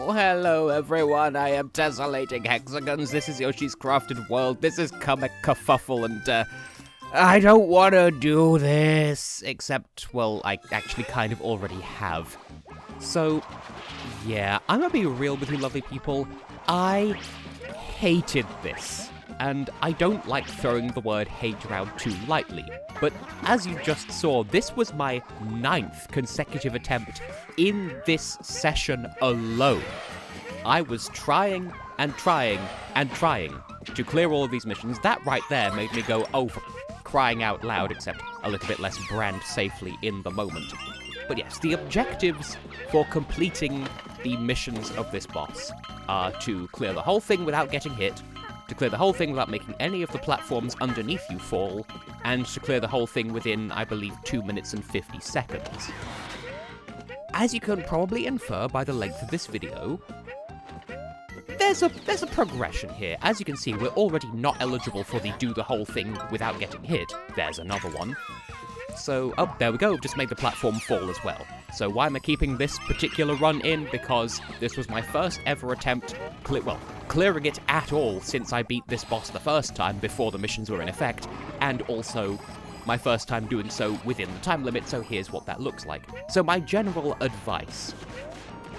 Hello everyone, I am Tessellating Hexagons, this is Yoshi's Crafted World, this is Kamek Kerfuffle, and I don't want to do this, except, well, I actually kind of already have. So, yeah, I'm gonna be real with you lovely people, I hated this. And I don't like throwing the word hate around too lightly, but as you just saw, this was my 9th consecutive attempt in this session alone. I was trying and trying and trying to clear all of these missions. That right there made me go, oh, for crying out loud, except a little bit less brand safely in the moment. But yes, the objectives for completing the missions of this boss are to clear the whole thing without getting hit, to clear the whole thing without making any of the platforms underneath you fall, and to clear the whole thing within, I believe, 2 minutes and 50 seconds. As you can probably infer by the length of this video, there's a progression here. As you can see, we're already not eligible for the do the whole thing without getting hit. There's another one. So, oh, there we go, just made the platform fall as well. So why am I keeping this particular run in? Because this was my first ever attempt, clearing it at all since I beat this boss the first time before the missions were in effect, and also my first time doing so within the time limit, so here's what that looks like. So my general advice,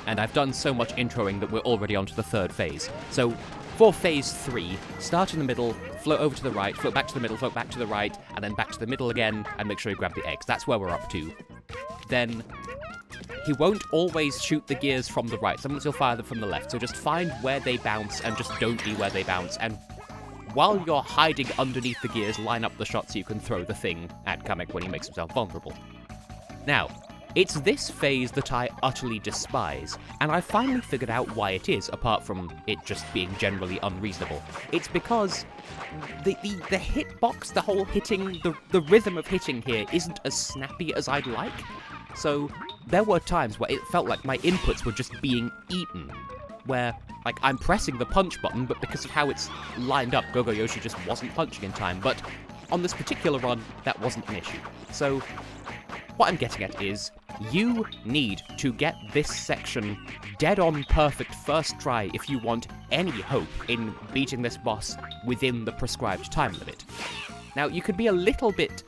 and I've done so much introing that we're already onto the 3rd phase, so for phase 3, start in the middle, float over to the right, float back to the middle, float back to the right, and then back to the middle again, and make sure you grab the eggs. That's where we're up to. Then, he won't always shoot the gears from the right. Sometimes he'll fire them from the left, so just find where they bounce, and just don't be where they bounce, and while you're hiding underneath the gears, line up the shot so you can throw the thing at Kamek when he makes himself vulnerable. Now, it's this phase that I utterly despise, and I finally figured out why it is, apart from it just being generally unreasonable. It's because the hitbox, the whole hitting, the rhythm of hitting here isn't as snappy as I'd like. So there were times where it felt like my inputs were just being eaten, where, like, I'm pressing the punch button, but because of how it's lined up, Go-Go Yoshi just wasn't punching in time, but on this particular run, that wasn't an issue. So what I'm getting at is, you need to get this section dead-on perfect first try if you want any hope in beating this boss within the prescribed time limit. Now, you could be a little bit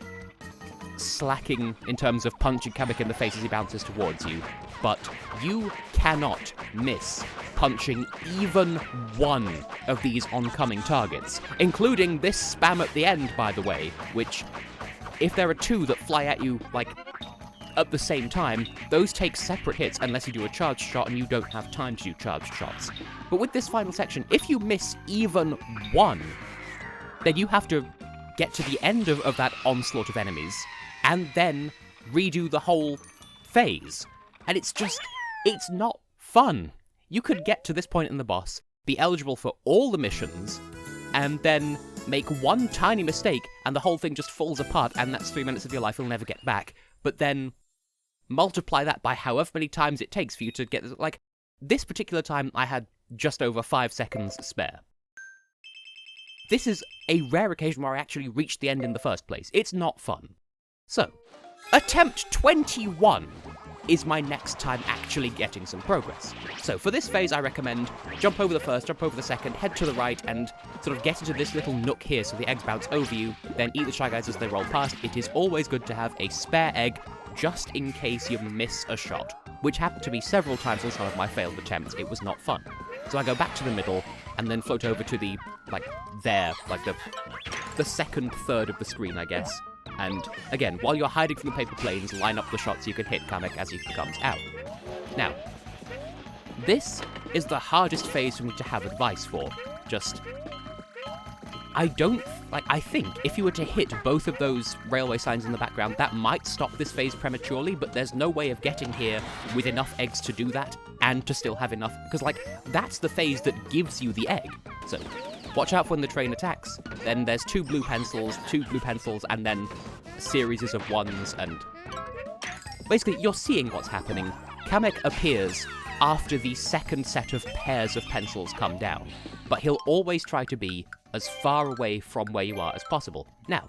slacking in terms of punching Kamek in the face as he bounces towards you, but you cannot miss punching even one of these oncoming targets, including this spam at the end, by the way, which, if there are 2 that fly at you, like, at the same time, those take separate hits unless you do a charged shot, and you don't have time to do charged shots. But with this final section, if you miss even one, then you have to get to the end of that onslaught of enemies, and then redo the whole phase. And it's not fun. You could get to this point in the boss, be eligible for all the missions, and then make one tiny mistake, and the whole thing just falls apart, and that's 3 minutes of your life you'll never get back. But then multiply that by however many times it takes for you to get, like, this particular time I had just over 5 seconds spare. This is a rare occasion where I actually reached the end in the first place. It's not fun. So, attempt 21 is my next time actually getting some progress. So for this phase, I recommend jump over the first, jump over the second, head to the right, and sort of get into this little nook here so the eggs bounce over you, then eat the Shy Guys as they roll past. It is always good to have a spare egg, just in case you miss a shot, which happened to me several times on some of my failed attempts. It was not fun. So I go back to the middle, and then float over to the, the second third of the screen, I guess. And, again, while you're hiding from the paper planes, line up the shots so you can hit Kamek as he comes out. Now, this is the hardest phase for me to have advice for. Just, I think if you were to hit both of those railway signs in the background, that might stop this phase prematurely, but there's no way of getting here with enough eggs to do that, and to still have enough, because, that's the phase that gives you the egg. So, watch out for when the train attacks. Then there's 2 blue pencils, and then series of 1s, and basically, you're seeing what's happening. Kamek appears after the second set of pairs of pencils come down, but he'll always try to be as far away from where you are as possible. Now,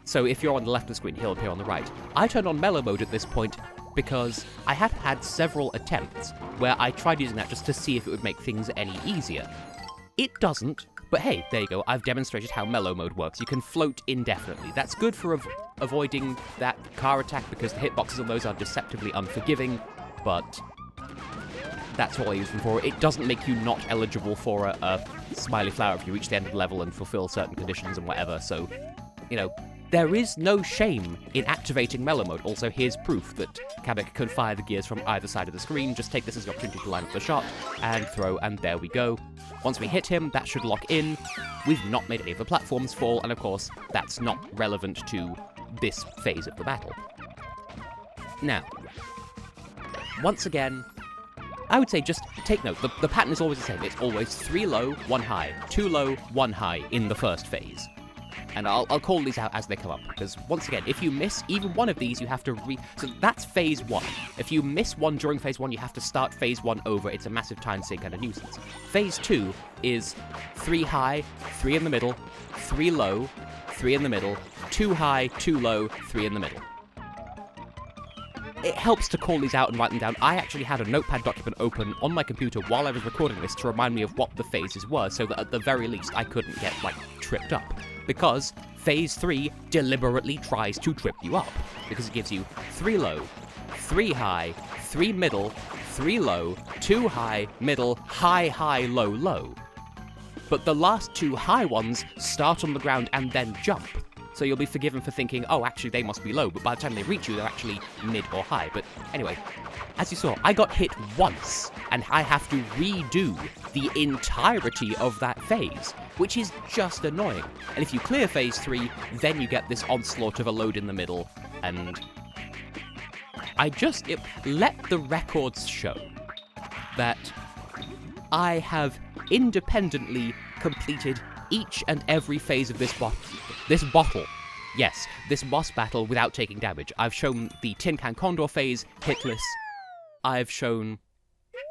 so if you're on the left of the screen, he'll appear on the right. I turned on mellow mode at this point because I had had several attempts where I tried using that just to see if it would make things any easier. It doesn't, but hey, there you go, I've demonstrated how mellow mode works. You can float indefinitely. That's good for avoiding that car attack because the hitboxes on those are deceptively unforgiving, but that's what I use them for. It doesn't make you not eligible for a smiley flower if you reach the end of the level and fulfill certain conditions and whatever, so, you know, there is no shame in activating mellow mode. Also, here's proof that Kamek can fire the gears from either side of the screen. Just take this as an opportunity to line up the shot, and throw, and there we go. Once we hit him, that should lock in. We've not made any of the platforms fall, and of course, that's not relevant to this phase of the battle. Now, once again, I would say just take note, the pattern is always the same. It's always 3 low, 1 high, 2 low, 1 high in the first phase. And I'll call these out as they come up, because once again, if you miss even one of these, you have to so that's phase 1. If you miss one during phase 1, you have to start phase 1 over. It's a massive time sink and a nuisance. Phase 2 is 3 high, 3 in the middle, 3 low, 3 in the middle, 2 high, 2 low, 3 in the middle. It helps to call these out and write them down. I actually had a notepad document open on my computer while I was recording this to remind me of what the phases were, so that at the very least I couldn't get, like, tripped up. Because phase 3 deliberately tries to trip you up, because it gives you 3 low, 3 high, 3 middle, 3 low, 2 high, middle, high, high, low, low. But the last 2 high ones start on the ground and then jump. So you'll be forgiven for thinking, oh, actually, they must be low, but by the time they reach you, they're actually mid or high. But anyway, as you saw, I got hit once, and I have to redo the entirety of that phase, which is just annoying. And if you clear phase 3, then you get this onslaught of a load in the middle, and let the records show that I have independently completed each and every phase of this boss battle without taking damage. I've shown the Tin Can Condor phase, hitless. I've shown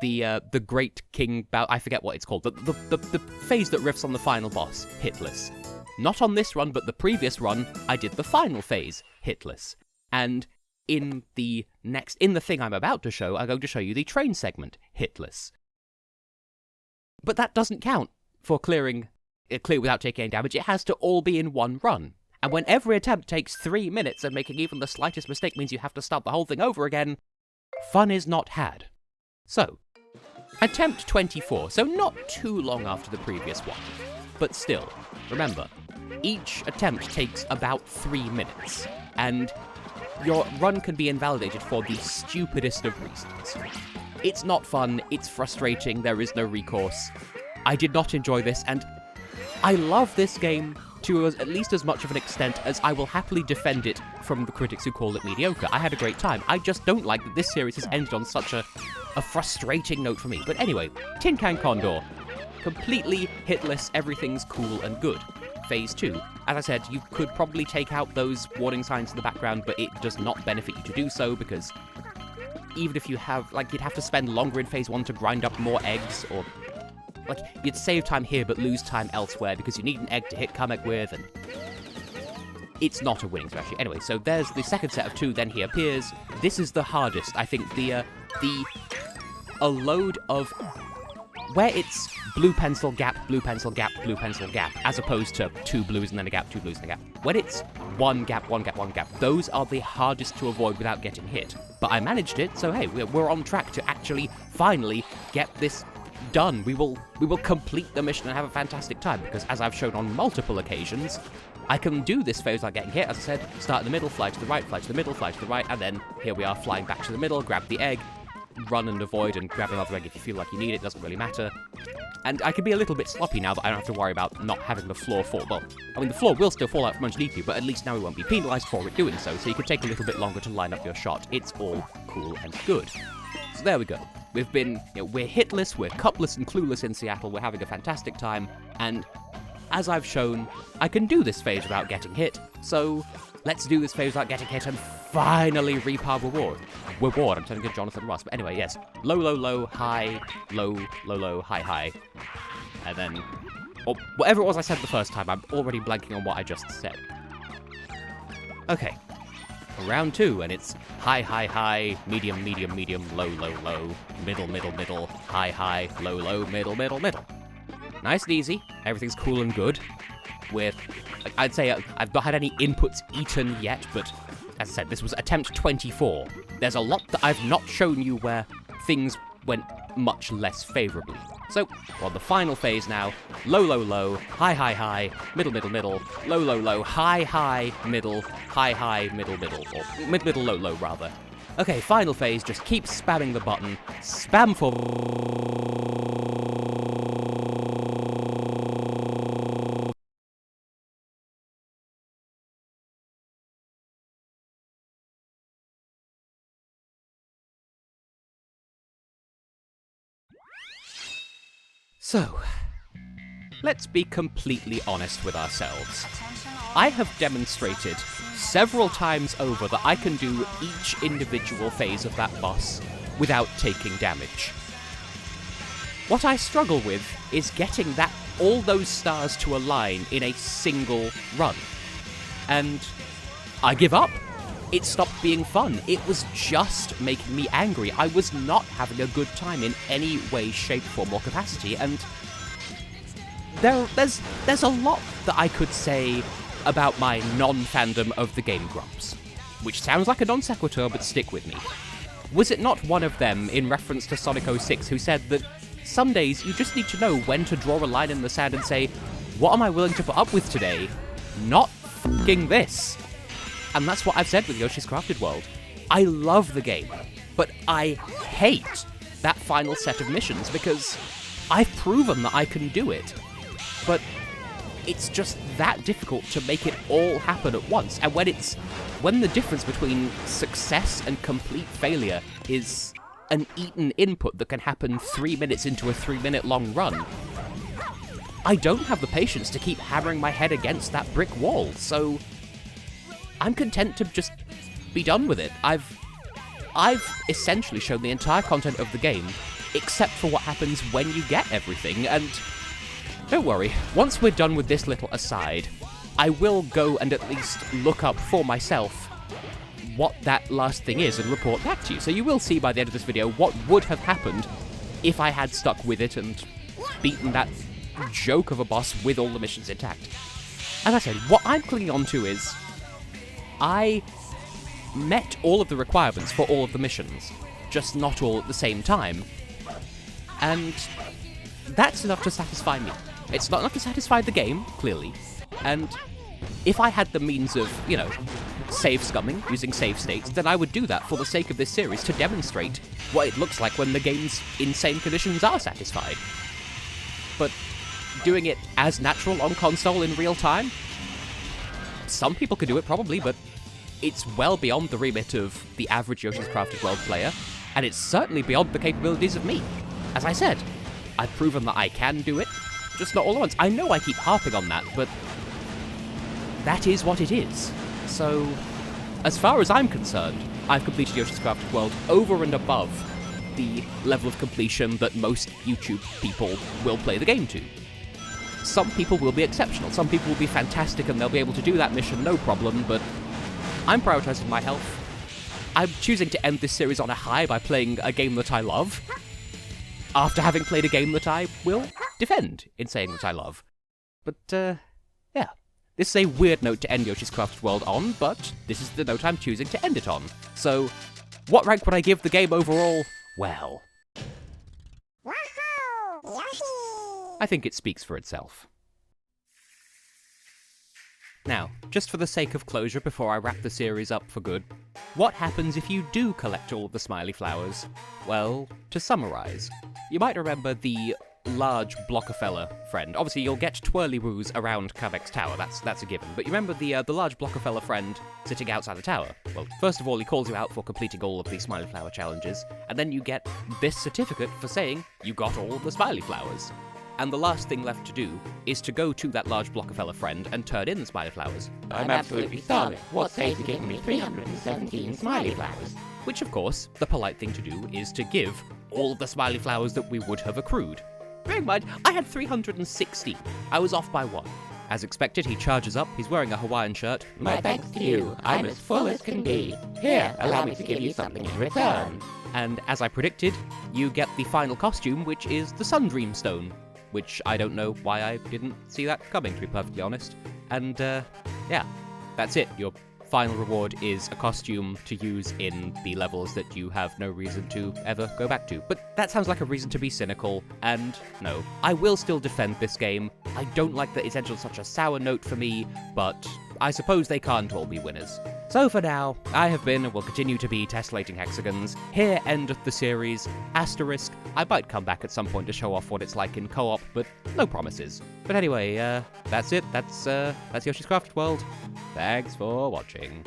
the Great King I forget what it's called, the phase that riffs on the final boss, hitless. Not on this run, but the previous run, I did the final phase, hitless. And in the thing I'm about to show, I'm going to show you the train segment, hitless. But that doesn't count for clear without taking any damage. It has to all be in one run. And when every attempt takes 3 minutes and making even the slightest mistake means you have to start the whole thing over again, fun is not had. So, attempt 24, so not too long after the previous one. But still, remember, each attempt takes about 3 minutes, and your run can be invalidated for the stupidest of reasons. It's not fun, it's frustrating, there is no recourse. I did not enjoy this, and I love this game to at least as much of an extent as I will happily defend it from the critics who call it mediocre. I had a great time. I just don't like that this series has ended on such a frustrating note for me. But anyway, Tin Can Condor. Completely hitless, everything's cool and good. Phase 2. As I said, you could probably take out those warning signs in the background, but it does not benefit you to do so, because even if you have, you'd have to spend longer in Phase 1 to grind up more eggs, or you'd save time here but lose time elsewhere because you need an egg to hit Kamek with, and it's not a winning strategy. Anyway, so there's the second set of 2, then he appears. This is the hardest, I think. A load of where it's blue pencil, gap, blue pencil, gap, blue pencil, gap, as opposed to 2 blues and then a gap, 2 blues and a gap. When it's 1 gap, 1 gap, 1 gap, those are the hardest to avoid without getting hit. But I managed it, so hey, we're on track to actually finally get this done. We will complete the mission and have a fantastic time, because as I've shown on multiple occasions, I can do this phase without getting hit. As I said, start in the middle, fly to the right, fly to the middle, fly to the right, and then here we are flying back to the middle, grab the egg, run and avoid, and grab another egg if you feel like you need it, doesn't really matter. And I can be a little bit sloppy now that I don't have to worry about not having the floor fall. Well, I mean, the floor will still fall out from underneath you, but at least now we won't be penalised for it doing so you can take a little bit longer to line up your shot. It's all cool and good. So there we go. We've been, we're hitless, we're cupless and clueless in Seattle, we're having a fantastic time, and as I've shown, I can do this phase without getting hit, so let's do this phase without getting hit and finally reap our reward. I'm turning to Jonathan Ross, but anyway, yes. Low, low, low, high, low, low, low, high, high. And then, or whatever it was I said the first time, I'm already blanking on what I just said. Okay. round 2, and it's high, high, high, medium, medium, medium, low, low, low, middle, middle, middle, high, high, low, low, middle, middle, middle. Nice and easy. Everything's cool and good. With, I'd say I've not had any inputs eaten yet, but as I said, this was attempt 24. There's a lot that I've not shown you where things went much less favorably. So, we're on the final phase now. Low, low, low, high, high, high, middle, middle, middle, low, low, low, high, high, middle, high, high, middle, middle, or mid, middle, low, low, rather. Okay, final phase, just keep spamming the button. Spam for... So, let's be completely honest with ourselves. I have demonstrated several times over that I can do each individual phase of that boss without taking damage. What I struggle with is getting all those stars to align in a single run. And I give up. It stopped being fun. It was just making me angry. I was not having a good time in any way, shape, form, or capacity, and there's a lot that I could say about my non-fandom of the game grumps, which sounds like a non sequitur, but stick with me. Was it not one of them, in reference to Sonic 06, who said that some days you just need to know when to draw a line in the sand and say, what am I willing to put up with today? Not f***ing this. And that's what I've said with Yoshi's Crafted World. I love the game, but I hate that final set of missions because I've proven that I can do it. But it's just that difficult to make it all happen at once. And when the difference between success and complete failure is an eaten input that can happen 3 minutes into a 3-minute long run, I don't have the patience to keep hammering my head against that brick wall, so I'm content to just be done with it. I've essentially shown the entire content of the game, except for what happens when you get everything, and don't worry, once we're done with this little aside, I will go and at least look up for myself what that last thing is and report back to you. So you will see by the end of this video what would have happened if I had stuck with it and beaten that joke of a boss with all the missions intact. As I said, what I'm clinging on to is I met all of the requirements for all of the missions, just not all at the same time. And that's enough to satisfy me. It's not enough to satisfy the game, clearly. And if I had the means of, save scumming, using save states, then I would do that for the sake of this series to demonstrate what it looks like when the game's insane conditions are satisfied. But doing it as natural on console in real time? Some people could do it, probably, but it's well beyond the remit of the average Yoshi's Crafted World player, and it's certainly beyond the capabilities of me. As I said, I've proven that I can do it, just not all at once. I know I keep harping on that, but that is what it is. So, as far as I'm concerned, I've completed Yoshi's Crafted World over and above the level of completion that most YouTube people will play the game to. Some people will be exceptional, some people will be fantastic and they'll be able to do that mission no problem, but I'm prioritizing my health. I'm choosing to end this series on a high by playing a game that I love, after having played a game that I will defend in saying that I love. But, yeah. This is a weird note to end Yoshi's Crafted World on, but this is the note I'm choosing to end it on. So, what rank would I give the game overall? Well, Wahoo! Yoshi! I think it speaks for itself. Now, just for the sake of closure before I wrap the series up for good, what happens if you do collect all of the smiley flowers? Well, to summarize, you might remember the large Blockerfella friend. Obviously, you'll get twirly-woos around Kamek's tower, that's a given, but you remember the large Blockerfella friend sitting outside the tower? Well, first of all, he calls you out for completing all of the smiley flower challenges, and then you get this certificate for saying you got all of the smiley flowers. And the last thing left to do is to go to that large Blockerfella friend and turn in the smiley flowers. I'm absolutely solid. What say to give me 317 smiley flowers? Which, of course, the polite thing to do is to give all of the smiley flowers that we would have accrued. Bear in mind, I had 360. I was off by one. As expected, he charges up. He's wearing a Hawaiian shirt. My thanks to you. I'm as full as can be. Here, allow me to give you something in return. And as I predicted, you get the final costume, which is the Sundream Stone, which I don't know why I didn't see that coming, to be perfectly honest. And, yeah, that's it. Your final reward is a costume to use in the levels that you have no reason to ever go back to. But that sounds like a reason to be cynical, and no. I will still defend this game. I don't like that it's ended on such a sour note for me, but I suppose they can't all be winners. So for now, I have been and will continue to be Tessellating Hexagons. Here endeth the series. Asterisk, I might come back at some point to show off what it's like in co-op, but no promises. But anyway, that's it. That's Yoshi's Crafted World. Thanks for watching.